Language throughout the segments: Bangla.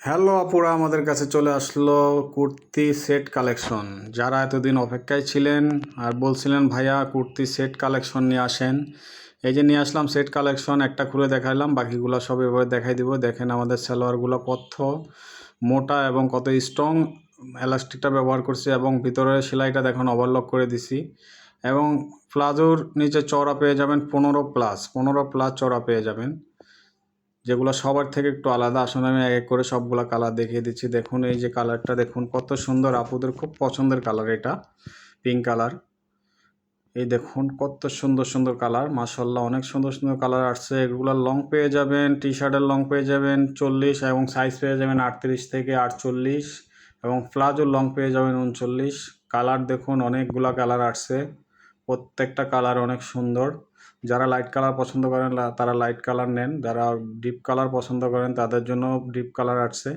হ্যালো আপুরা, আমাদের কাছে চলে আসলো কুর্তি সেট কালেকশন। যারা এতদিন অপেক্ষায় ছিলেন আর বলছিলেন ভাইয়া কুর্তি সেট কালেকশন নিয়ে আসেন, এই যে নিয়ে আসলাম সেট কালেকশন। একটা খুলে দেখাইলাম, বাকিগুলো সব এভাবে দেখাই দিব। দেখেন আমাদের সালোয়ারগুলো কত মোটা এবং কত স্ট্রং, এলাস্টিকটা ব্যবহার করছি এবং ভিতরে সেলাইটা দেখুন ওভারলক করে দিছি। এবং প্লাজোর নিচে চওড়া পেয়ে যাবেন 15+ চওড়া পেয়ে যাবেন, যেগুলো সবার থেকে একটু আলাদা। আসলে আমি এক এক করে সবগুলা কালার দেখিয়ে দিচ্ছি। দেখুন এই যে কালারটা দেখুন কত সুন্দর, আপুদের খুব পছন্দের কালার এটা, পিঙ্ক কালার। এই দেখুন কত সুন্দর সুন্দর কালার, মাশাআল্লাহ অনেক সুন্দর সুন্দর কালার আসছে। এগুলোর লং পেয়ে যাবেন, টি শার্টের লং পেয়ে যাবেন 40 এবং সাইজ পেয়ে যাবেন 38 থেকে 48 এবং প্লাজোর লং পেয়ে যাবেন 39। কালার দেখুন অনেকগুলা কালার আসছে, প্রত্যেকটা কালার অনেক সুন্দর। যারা লাইট কালার পছন্দ করেন তারা লাইট কালার নেন, যারা ডিপ কালার পছন্দ করেন তাদের জন্য ডিপ কালার আসছে।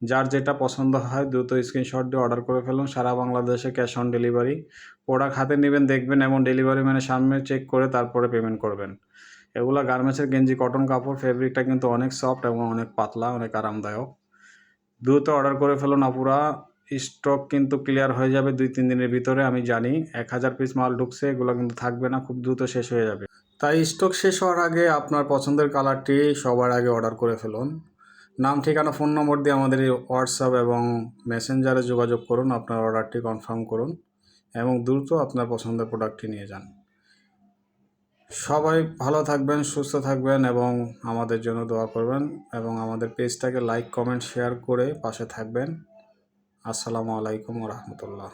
যার যেটা পছন্দ হয় দ্রুত স্ক্রিনশট দিয়ে অর্ডার করে ফেলুন। সারা বাংলাদেশে ক্যাশ অন ডেলিভারি। প্রোডাক্ট হাতে নেবেন, দেখবেন এবং ডেলিভারি ম্যানের সামনে চেক করে তারপরে পেমেন্ট করবেন। এগুলো গার্মেন্টসের গেঞ্জি, কটন কাপড়, ফেব্রিকটা কিন্তু অনেক সফট এবং অনেক পাতলা, অনেক আরামদায়ক। দ্রুত অর্ডার করে ফেলুন আপুরা, স্টক কিন্তু ক্লিয়ার হয়ে যাবে 2-3 দিনের ভিতরে। আমি জানি 1000 পিস মাল ঢুকছে, এগুলো কিন্তু থাকবে না, খুব দ্রুত শেষ হয়ে যাবে। তাই স্টক শেষ হওয়ার আগে আপনার পছন্দের কালারটি সবার আগে অর্ডার করে ফেলুন। নাম, ঠিকানা, ফোন নম্বর দিয়ে আমাদের এই হোয়াটসঅ্যাপ এবং মেসেঞ্জারে যোগাযোগ করুন, আপনার অর্ডারটি কনফার্ম করুন এবং দ্রুত আপনার পছন্দের প্রোডাক্টটি নিয়ে যান। সবাই ভালো থাকবেন, সুস্থ থাকবেন এবং আমাদের জন্য দোয়া করবেন এবং আমাদের পেজটাকে লাইক, কমেন্ট, শেয়ার করে পাশে থাকবেন। আসসালামু আলাইকুম ওয়া রাহমাতুল্লাহ।